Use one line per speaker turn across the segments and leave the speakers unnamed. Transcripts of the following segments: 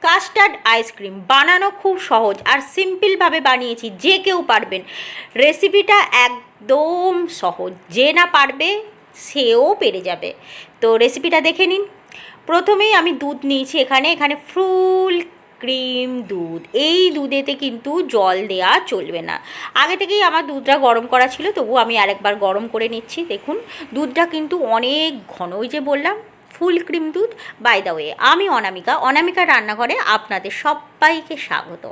Custard ice cream বানানো খুব সহজ আর সিম্পলভাবে বানিয়েছি, যে কেউ পারবেন। রেসিপিটা একদম সহজ, যে না পারবে সেও পেরে যাবে। তো রেসিপিটা দেখে নিন। প্রথমেই আমি দুধ নিয়েছি, এখানে ফুল ক্রিম দুধ। এই দুধেতে কিন্তু জল দেয়া চলবে না। আগে থেকেই আমার দুধটা গরম করা ছিল, তবু আমি আরেকবার গরম করে নিচ্ছি। দেখুন দুধটা কিন্তু অনেক ঘন, ওই যে বললাম ফুল ক্রিম দুধ। বাই দ্য ওয়ে, আমি অনামিকা রান্নাঘরে আপনাদের সবাইকে স্বাগত।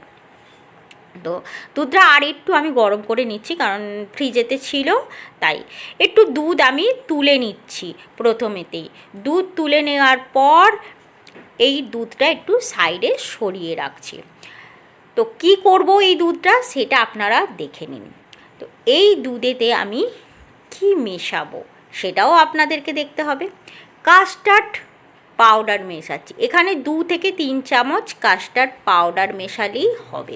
তো দুধটা আর একটু আমি গরম করে নিচ্ছি, কারণ ফ্রিজেতে ছিল তাই। একটু দুধ আমি তুলে নিচ্ছি। প্রথমেতেই দুধ তুলে নেওয়ার পর এই দুধটা একটু সাইডে সরিয়ে রাখছি। তো কি করব এই দুধটা, সেটা আপনারা দেখে নিন। তো এই দুধেতে আমি কি মেশাবো সেটাও আপনাদেরকে দেখতে হবে। কাস্টার্ড পাউডার মেশাচ্ছি, এখানে 2 থেকে 3 চামচ কাস্টার্ড পাউডার মেশালেই হবে।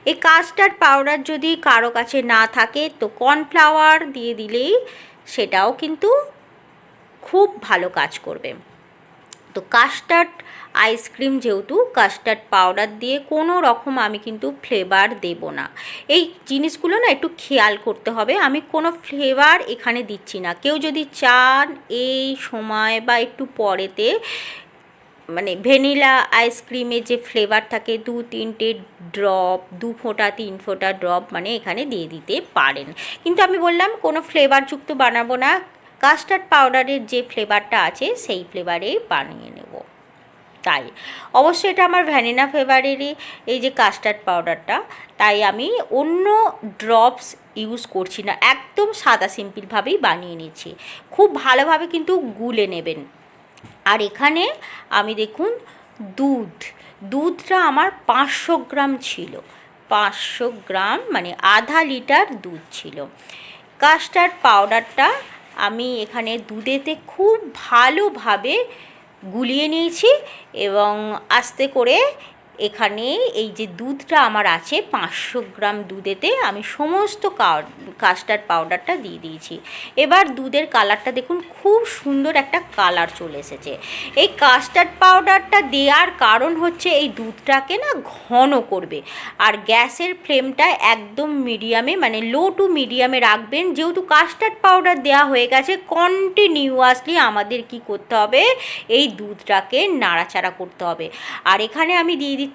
এই কাস্টার্ড পাউডার যদি কারো কাছে না থাকে তো কর্নফ্লাওয়ার দিয়ে দিলেই সেটাও কিন্তু খুব ভালো কাজ করবে। তো কাস্টার্ড আইসক্রিম যেহেতু কাস্টার্ড পাউডার দিয়ে কোনো রকম আমি কিন্তু ফ্লেভার দেব না। এই জিনিসগুলো না একটু খেয়াল করতে হবে। আমি কোনো ফ্লেভার এখানে দিচ্ছি না। কেউ যদি চান এই সময় বা একটু পরেতে মানে ভ্যানিলা আইসক্রিমের যে ফ্লেভার থাকে 2-3টে ড্রপ, 2 ফোঁটা 3 ফোঁটা ড্রপ মানে এখানে দিয়ে দিতে পারেন। কিন্তু আমি বললাম কোনো ফ্লেভারযুক্ত বানাবো না, কাস্টার্ড পাউডারের যে ফ্লেভারটা আছে সেই ফ্লেভারেই বানিয়ে নেব। তাই অবশ্যই এটা আমার ভ্যানিলা ফ্লেভারেরই এই যে কাস্টার্ড পাউডারটা, তাই আমি অন্য ড্রপস ইউজ করছি না, একদম সাদা সিম্পলভাবেই বানিয়ে নিচ্ছি। খুব ভালোভাবে কিন্তু গুলে নেবেন। আর এখানে আমি দেখুন দুধটা আমার 500 গ্রাম ছিল। 500 গ্রাম মানে আধা লিটার দুধ ছিল। কাস্টার্ড পাউডারটা আমি এখানে দুধেতে খুব ভালোভাবে গুলিয়ে নিয়েছি এবং আস্তে করে এখানে এই যে দুধটা আমার আছে 500 গ্রাম দুধেতে আমি সমস্ত কাস্টার্ড পাউডারটা দিয়ে দিয়েছি। এবার দুধের কালারটা দেখুন, খুব সুন্দর একটা কালার চলে এসেছে। এই কাস্টার্ড পাউডারটা দেওয়ার কারণ হচ্ছে এই দুধটাকে না ঘন করবে। আর গ্যাসের ফ্লেমটা একদম মিডিয়ামে মানে লো টু মিডিয়ামে রাখবেন। যেহেতু কাস্টার্ড পাউডার দেওয়া হয়ে গেছে, কন্টিনিউয়াসলি আমাদের কি করতে হবে, এই দুধটাকে নাড়াচাড়া করতে হবে। আর এখানে আমি দিয়ে দিচ্ছি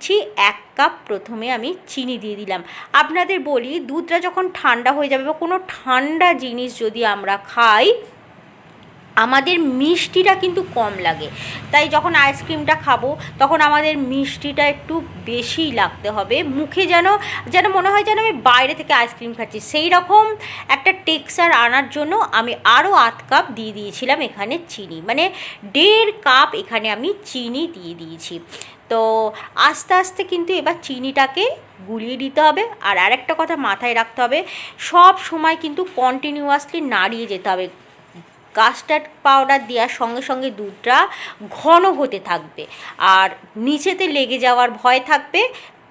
1 কাপ, প্রথমে আমি চিনি দিয়ে দিলাম। আপনাদের বলি, দুধটা যখন ঠান্ডা হয়ে যাবে বা কোনো ঠান্ডা জিনিস যদি আমরা খাই, আমাদের মিষ্টিটা কিন্তু কম লাগে। তাই যখন আইসক্রিমটা খাবো তখন আমাদের মিষ্টিটা একটু বেশিই লাগতে হবে। মুখে যেন মনে হয় যেন আমি বাইরে থেকে আইসক্রিম খাচ্ছি, সেই রকম একটা টেক্সচার আনার জন্য আমি আরও 1/2 কাপ দিয়ে দিয়েছিলাম এখানে চিনি, মানে 1.5 কাপ এখানে আমি চিনি দিয়ে দিয়েছি। তো আস্তে আস্তে কিন্তু এবার চিনিটাকে গুলিয়ে দিতে হবে। আর আরেকটা কথা মাথায় রাখতে হবে, সব সময় কিন্তু কন্টিনিউয়াসলি নাড়িয়ে যেতে হবে। কাস্টার্ড পাউডার দেওয়ার সঙ্গে সঙ্গে দুধটা ঘন হতে থাকবে আর নিচেতে লেগে যাওয়ার ভয় থাকবে।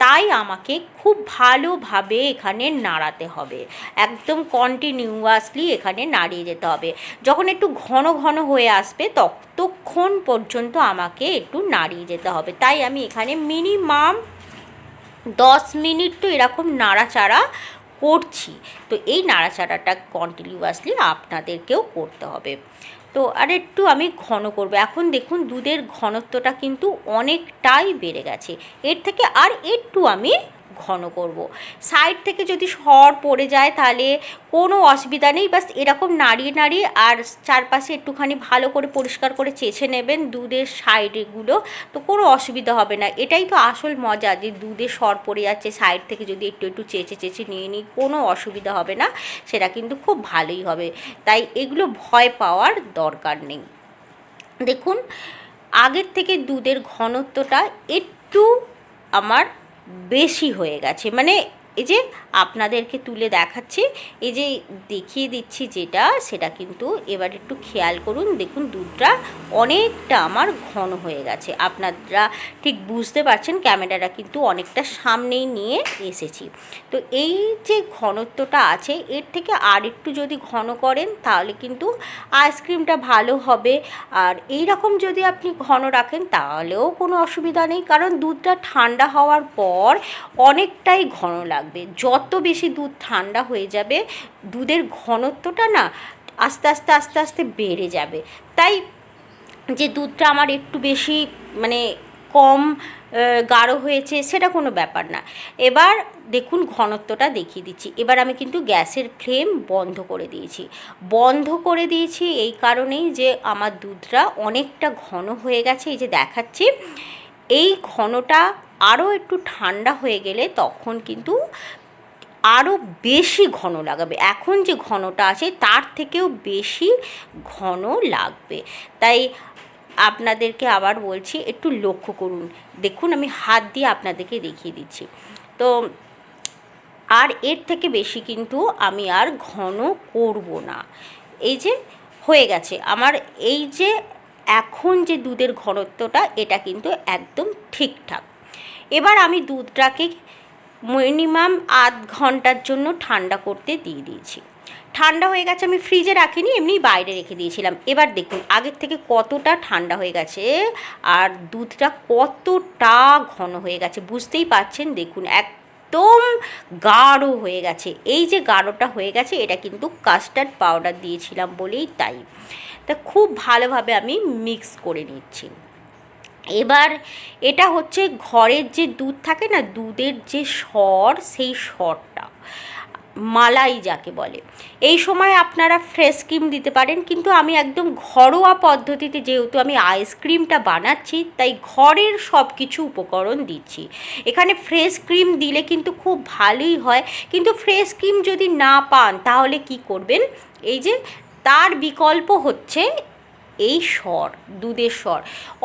তাই আমাকে খুব ভালোভাবে এখানে নাড়াতে হবে, একদম কন্টিনিউয়াসলি এখানে নাড়িয়ে যেতে হবে। যখন একটু ঘন ঘন হয়ে আসবে ততক্ষণ পর্যন্ত আমাকে একটু নাড়িয়ে যেতে হবে। তাই আমি এখানে মিনিমাম 10 মিনিট তো এরকম নাড়াচাড়া করছি। তো এই নাড়াচাড়াটা কন্টিনিউয়াসলি আপনাদেরকেও করতে হবে। তো আর একটু আমি ঘন করব। এখন দেখুন দুধের ঘনত্বটা কিন্তু অনেকটাই বেড়ে গেছে, এর থেকে আর একটু আমি ঘন করব। সাইড থেকে যদি সর পড়ে যায় তাহলে কোনো অসুবিধা নেই, বাস এরকম নাড়িয়ে নাড়িয়ে আর চারপাশে একটুখানি ভালো করে পরিষ্কার করে চেঁচে নেবেন দুধের সাইডগুলো, তো কোনো অসুবিধা হবে না। এটাই তো আসল মজা, যে দুধে সর পড়ে যাচ্ছে সাইড থেকে যদি একটু একটু চেঁচে চেঁচে নিয়ে নিই, কোনো অসুবিধা হবে না, সেটা কিন্তু খুব ভালোই হবে। তাই এগুলো ভয় পাওয়ার দরকার নেই। দেখুন আগের থেকে দুধের ঘনত্বটা একটু আমার বেশি হয়ে গেছে, মানে এই যে আপনাদেরকে তুলে দেখাচ্ছি, এই যে দেখিয়ে দিচ্ছি যেটা, সেটা কিন্তু এবার একটু খেয়াল করুন। দেখুন দুধটা অনেকটা আমার ঘন হয়ে গেছে, আপনারা ঠিক বুঝতে পারছেন, ক্যামেরাটা কিন্তু অনেকটা সামনেই নিয়ে এসেছি। তো এই যে ঘনত্বটা আছে, এর থেকে আর একটু যদি ঘন করেন তাহলে কিন্তু আইসক্রিমটা ভালো হবে। আর এই রকম যদি আপনি ঘন রাখেন তাহলেও কোনো অসুবিধা নেই, কারণ দুধটা ঠান্ডা হওয়ার পর অনেকটাই ঘন লাগবে। যত বেশি দুধ ঠান্ডা হয়ে যাবে, দুধের ঘনত্বটা না আস্তে আস্তে আস্তে আস্তে বেড়ে যাবে। তাই যে দুধটা আমার একটু বেশি মানে কম গাঢ় হয়েছে সেটা কোনো ব্যাপার না। এবার দেখুন ঘনত্বটা দেখিয়ে দিচ্ছি। এবার আমি কিন্তু গ্যাসের ফ্লেম বন্ধ করে দিয়েছি এই কারণেই যে আমার দুধটা অনেকটা ঘন হয়ে গেছে। এই যে দেখাচ্ছি, এই ঘনটা আরও একটু ঠান্ডা হয়ে গেলে তখন কিন্তু আরও বেশি ঘন লাগাবে। এখন যে ঘনটা আছে তার থেকেও বেশি ঘন লাগবে। তাই আপনাদেরকে আবার বলছি, একটু লক্ষ্য করুন। দেখুন আমি হাত দিয়ে আপনাদেরকে দেখিয়ে দিচ্ছি। তো আর এর থেকে বেশি কিন্তু আমি আর ঘন করব না। এই যে হয়ে গেছে আমার, এই যে এখন যে দুধের ঘনত্বটা, এটা কিন্তু একদম ঠিকঠাক। এবার আমি দুধটাকে মিনিমাম আধ ঘন্টার জন্য ঠান্ডা করতে দিয়ে দিয়েছি। ঠান্ডা হয়ে গেছে, আমি ফ্রিজে রাখিনি, এমনি বাইরে রেখে দিয়েছিলাম। এবার দেখুন আগের থেকে কতটা ঠান্ডা হয়ে গেছে আর দুধটা কতটা ঘন হয়ে গেছে, বুঝতেই পারছেন। দেখুন একদম গাঢ় হয়ে গেছে। এই যে গাঢ়টা হয়ে গেছে, এটা কিন্তু কাস্টার্ড পাউডার দিয়েছিলাম বলেই তাই। তা খুব ভালোভাবে আমি মিক্স করে নিচ্ছি। এবার এটা হচ্ছে ঘরের যে দুধ থাকে না, দুধের যে সর, সেই সরটা মালাই যাকে বলে। এই সময় আপনারা ফ্রেশ ক্রিম দিতে পারেন, কিন্তু আমি একদম ঘরোয়া পদ্ধতিতে, যেহেতু আমি আইসক্রিমটা বানাচ্ছি তাই ঘরের সব কিছু উপকরণ দিচ্ছি। এখানে ফ্রেশ ক্রিম দিলে কিন্তু খুব ভালোই হয়, কিন্তু ফ্রেশ ক্রিম যদি না পান তাহলে কি করবেন, এই যে তার বিকল্প হচ্ছে এই সর, দুধের সর।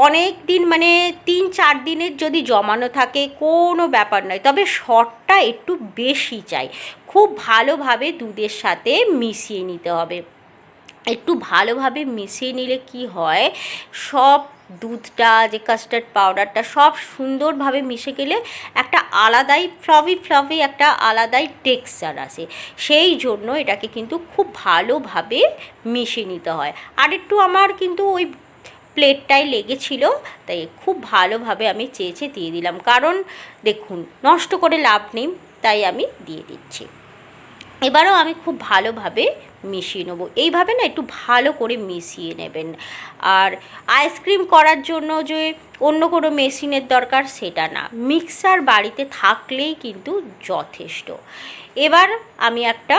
অনেক দিন মানে 3-4 দিনের যদি জমানো থাকে কোনো ব্যাপার নয়, তবে সরটা একটু বেশি চাই। খুব ভালোভাবে দুধের সাথে মিশিয়ে নিতে হবে। একটু ভালোভাবে মিশিয়ে নিলে কি হয়, সব দুধটা যে কাস্টার্ড পাউডারটা সব সুন্দরভাবে মিশে গেলে একটা আলাদাই ফ্লাফি একটা আলাদাই টেক্সচার আসে। সেই জন্য এটাকে কিন্তু খুব ভালোভাবে মিশিয়ে নিতে হয়। আর একটু আমার কিন্তু ওই প্লেটটায় লেগেছিল, তাই খুব ভালোভাবে আমি চেঁচে দিয়ে দিলাম, কারণ দেখুন নষ্ট করে লাভ নেই, তাই আমি দিয়ে দিচ্ছি। এবারও আমি খুব ভালোভাবে মিশিয়ে নেবো। এইভাবে না একটু ভালো করে মিশিয়ে নেবেন। আর আইসক্রিম করার জন্য যে অন্য কোনো মেশিনের দরকার সেটা না, মিক্সার বাড়িতে থাকলেই কিন্তু যথেষ্ট। এবার আমি একটা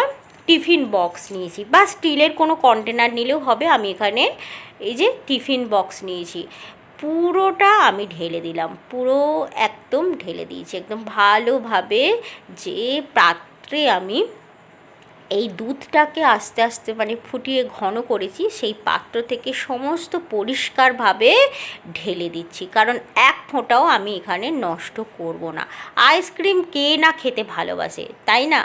টিফিন বক্স নিয়েছি, বা স্টিলের কোনো কন্টেনার নিলেও হবে। আমি এখানে এই যে টিফিন বক্স নিয়েছি, পুরোটা আমি ঢেলে দিলাম, পুরো একদম ঢেলে দিয়েছি একদম ভালোভাবে। যে পাত্রে আমি এই দুধটাকে আস্তে আস্তে মানে ফুটিয়ে ঘন করেছি, সেই পাত্র থেকে সমস্ত পরিষ্কারভাবে ঢেলে দিচ্ছি, কারণ এক ফোঁটাও আমি এখানে নষ্ট করব না। আইসক্রিম কে না খেতে ভালোবাসে, তাই না?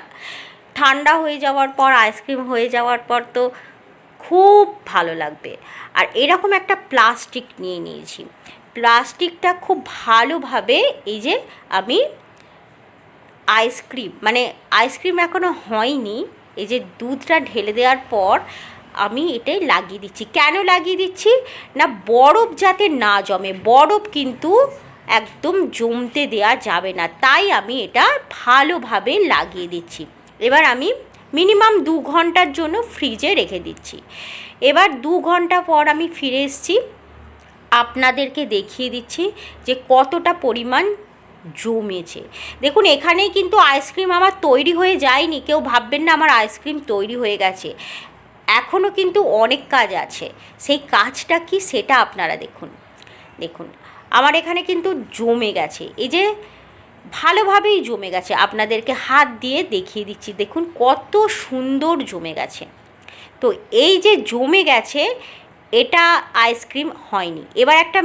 ঠান্ডা হয়ে যাওয়ার পর, আইসক্রিম হয়ে যাওয়ার পর তো খুব ভালো লাগবে। আর এরকম একটা প্লাস্টিক নিয়ে নিয়েছি, প্লাস্টিকটা খুব ভালোভাবে, এই যে আমি আইসক্রিম এখনও হয়নি, এই যে দুধটা ঢেলে দেওয়ার পর আমি এটাই লাগিয়ে দিচ্ছি। কেন লাগিয়ে দিচ্ছি না, বরফ যাতে না জমে, বরফ কিন্তু একদম জমতে দেওয়া যাবে না, তাই আমি এটা ভালোভাবে লাগিয়ে দিচ্ছি। এবার আমি মিনিমাম 2 ঘন্টার জন্য ফ্রিজে রেখে দিচ্ছি। এবার 2 ঘন্টা পর আমি ফিরে এসেছি, আপনাদেরকে দেখিয়ে দিচ্ছি যে কতটা পরিমাণ জমেছে। দেখুন এখানেই কিন্তু আইসক্রিম আমার তৈরি হয়ে যায়নি, কেউ ভাববেন না আমার আইসক্রিম তৈরি হয়ে গেছে। এখনও কিন্তু অনেক কাজ আছে, সেই কাজটা কি সেটা আপনারা দেখুন। দেখুন আমার এখানে কিন্তু জমে গেছে, এই যে ভালোভাবেই জমে গেছে। আপনাদেরকে হাত দিয়ে দেখিয়ে দিচ্ছি, দেখুন কত সুন্দর জমে গেছে। তো এই যে জমে গেছে, এটা আইসক্রিম হয়নি। এবার একটা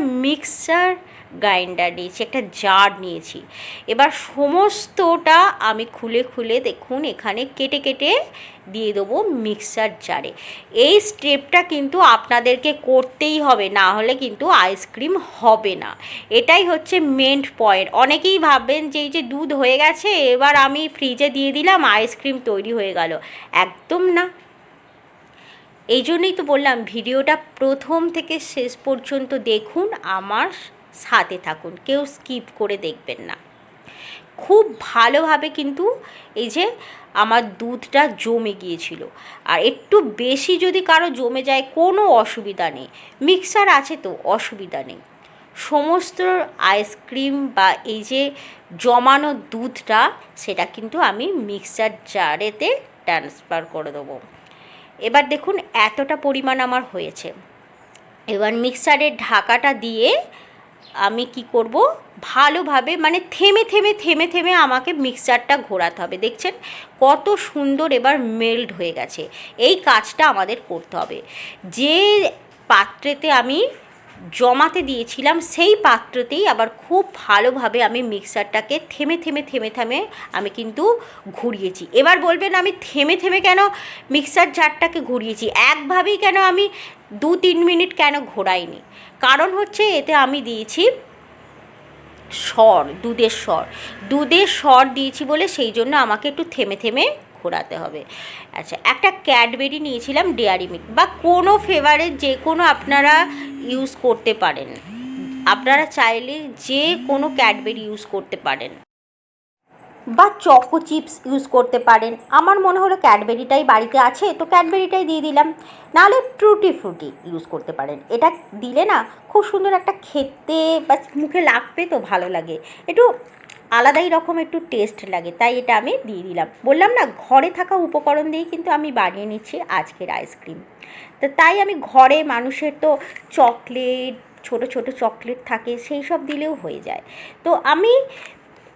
গ্রাইন্ডার নিয়েছি, একটা জার নিয়েছি। এবার সমস্তটা আমি খুলে খুলে দেখুন এখানে কেটে কেটে দিয়ে দেবো মিক্সার জারে। এই স্টেপটা কিন্তু আপনাদেরকে করতেই হবে, না হলে কিন্তু আইসক্রিম হবে না। এটাই হচ্ছে মেন পয়েন্ট। অনেকেই ভাববেন যে এই যে দুধ হয়ে গেছে এবার আমি ফ্রিজে দিয়ে দিলাম আইসক্রিম তৈরি হয়ে গেল, একদম না। এই জন্যই তো বললাম ভিডিওটা প্রথম থেকে শেষ পর্যন্ত দেখুন, আমার সাথে থাকুন, কেউ স্কিপ করে দেখবেন না। খুব ভালোভাবে কিন্তু এই যে আমার দুধটা জমে গিয়েছিল। আর একটু বেশি যদি কারো জমে যায় কোনো অসুবিধা নেই, মিক্সার আছে তো অসুবিধা নেই। সমস্ত আইসক্রিম বা এই যে জমানো দুধটা সেটা কিন্তু আমি মিক্সার জারেতে ট্রান্সফার করে দেবো। এবার দেখুন এতটা পরিমাণ আমার হয়েছে। এবার মিক্সারের ঢাকাটা দিয়ে আমি কি করব, ভালোভাবে মানে থেমে থেমে থেমে থেমে আমাকে মিক্সারটা ঘোরাতে হবে। দেখছেন কত সুন্দর এবার মেল্ট হয়ে গেছে। এই কাজটা আমাদের করতে হবে। যে পাত্রেতে আমি জমাতে দিয়েছিলাম সেই পাত্রতেই আবার খুব ভালোভাবে আমি মিক্সারটাকে থেমে থেমে থেমে থেমে আমি কিন্তু ঘুরিয়েছি। এবার বলবেন আমি থেমে থেমে কেন মিক্সার জারটাকে ঘুরিয়েছি, একভাবেই কেন আমি 2-3 মিনিট কেন ঘোরাইনি? কারণ হচ্ছে এতে আমি দিয়েছি দুধের স্বর দিয়েছি বলে সেই জন্য আমাকে একটু থেমে থেমে ঘোরাতে হবে। আচ্ছা, একটা ক্যাডবেরি নিয়েছিলাম ডেয়ারি মিল্ক বা কোনো ফ্লেভারের যে কোনো আপনারা ইউজ করতে পারেন। আপনারা চাইলে যে কোনো ক্যাডবেরি ইউজ করতে পারেন বা চকো চিপস ইউজ করতে পারেন। আমার মনে হলো ক্যাডবেরিটাই বাড়িতে আছে তো ক্যাডবেরিটাই দিয়ে দিলাম, নাহলে টুটি ফ্রুটি ইউজ করতে পারেন। এটা দিলে না খুব সুন্দর একটা খেতে বা মুখে লাগবে তো ভালো লাগে, একটু আলাদাই রকম একটু টেস্ট লাগে, তাই এটা আমি দিয়ে দিলাম। বললাম না ঘরে থাকা উপকরণ দিয়েই কিন্তু আমি বানিয়ে নিচ্ছি আজকের আইসক্রিম। তো তাই আমি ঘরে মানুষের তো চকলেট, ছোট ছোট চকলেট থাকে, সেই সব দিলেও হয়ে যায়। তো আমি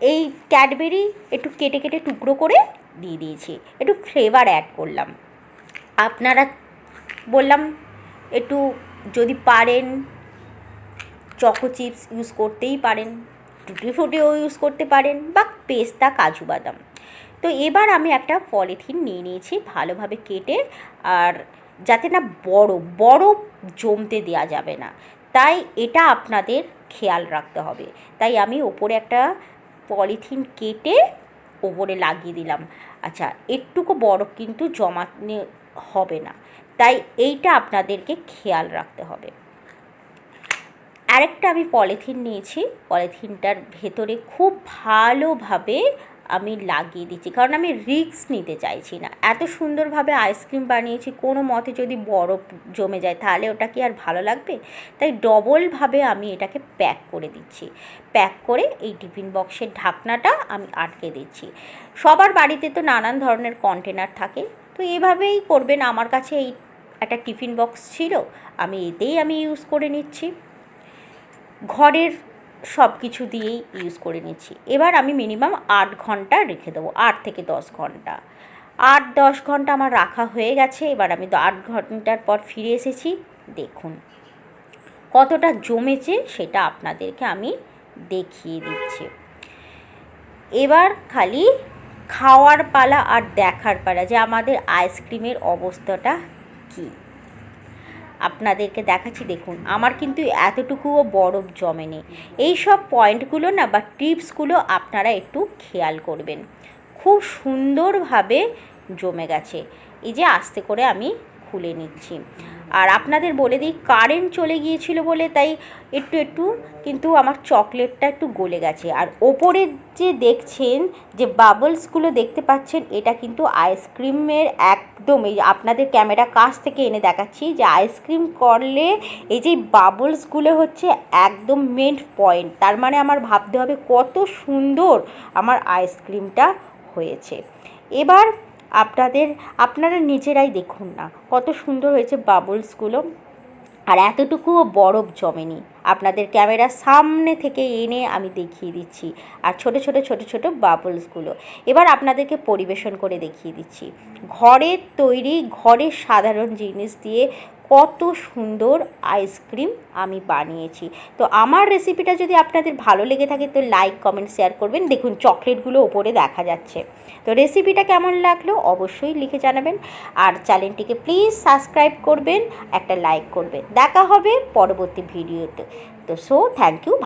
এই ক্যাডবেরি একটু কেটে কেটে টুকরো করে দিয়ে দিয়েছি, একটু ফ্লেভার অ্যাড করলাম। আপনারা বললাম একটু যদি পারেন চকো চিপস ইউজ করতেই পারেন, টুটি ফ্রুটিও ইউজ করতে পারেন বা পেস্তা কাজু বাদাম। তো এবার আমি একটা পলিথিন নিয়ে নিয়েছি ভালোভাবে কেটে, আর যাতে না বরফ জমতে দেওয়া যাবে না, তাই এটা আপনাদের খেয়াল রাখতে হবে। তাই আমি ওপরে একটা পলিথিন কেটে ওপরে লাগিয়ে দিলাম। আচ্ছা, একটুকু বরফ কিন্তু জমাতে হবে না, তাই এইটা আপনাদেরকে খেয়াল রাখতে হবে। আরেকটা আমি পলিথিন নিয়েছি, পলিথিনটার ভেতরে খুব ভালোভাবে আমি লাগিয়ে দিচ্ছি, কারণ আমি রিস্ক নিতে চাইছি না। এত সুন্দরভাবে আইসক্রিম বানিয়েছি, কোনো মতে যদি বরফ জমে যায় তাহলে ওটা কি আর ভালো লাগবে? তাই ডবলভাবে আমি এটাকে প্যাক করে দিচ্ছি। প্যাক করে এই টিফিন বক্সের ঢাকনাটা আমি আটকে দিচ্ছি। সবার বাড়িতে তো নানান ধরনের কন্টেনার থাকে, তো এভাবেই করবেন। আমার কাছে এই একটা টিফিন বক্স ছিল, আমি এতেই ইউজ করে নিচ্ছি। ঘরের সব কিছু দিয়েই ইউজ করে নিচ্ছি। এবার আমি মিনিমাম 8 ঘন্টা রেখে দেবো, 8 থেকে 10 ঘন্টা। 8-10 ঘন্টা আমার রাখা হয়ে গেছে। এবার আমি 8 ঘন্টার পর ফিরে এসেছি। দেখুন কতটা জমেছে সেটা আপনাদেরকে আমি দেখিয়ে দিচ্ছি। এবার খালি খাওয়ার পালা আর দেখার পালা যে আমাদের আইসক্রিমের অবস্থাটা কী আপনাদেরকে দেখাচ্ছি। দেখুন আমার কিন্তু এতটুকুও বরফ জমেনি। এই সব পয়েন্টগুলো না বা টিপসগুলো আপনারা একটু খেয়াল করবেন। খুব সুন্দরভাবে জমে গেছে। এই যে আস্তে করে আমি খুলে নিচ্ছি। আর আপনাদের বলে দিই, কারেন্ট চলে গিয়েছিল বলে তাই একটু কিন্তু আমার চকলেটটা একটু গলে গেছে। আর ওপরে যে দেখছেন যে বাবলসগুলো দেখতে পাচ্ছেন, এটা কিন্তু আইসক্রিমের একদম, এই আপনাদের ক্যামেরা কাছ থেকে এনে দেখাচ্ছি যে আইসক্রিম করলে এই যে বাবলসগুলো হচ্ছে একদম মেন পয়েন্ট। তার মানে আমার ভাবতে হবে কত সুন্দর আমার আইসক্রিমটা হয়েছে। এবার আপনারা নিজেরাই দেখুন না কত সুন্দর হয়েছে বাবলসগুলো, আর এতটুকুও বরফ জমেনি। আপনাদের ক্যামেরার সামনে থেকে এনে আমি দেখিয়ে দিচ্ছি। আর ছোট ছোট বাবলসগুলো এবার আপনাদেরকে পরিবেশন করে দেখিয়ে দিচ্ছি। ঘরের তৈরি, ঘরের সাধারণ জিনিস দিয়ে কত সুন্দর আইসক্রিম আমি বানিয়েছি। তো আমার রেসিপিটা যদি আপনাদের ভালো লেগে থাকে তো লাইক কমেন্ট শেয়ার করবেন। দেখুন চকলেটগুলো ওপরে দেখা যাচ্ছে। তো রেসিপিটা কেমন লাগলো অবশ্যই লিখে জানাবেন, আর চ্যানেলটিকে প্লিজ সাবস্ক্রাইব করবেন, একটা লাইক করবেন। দেখা হবে পরবর্তী ভিডিওতে। তো থ্যাংক ইউ।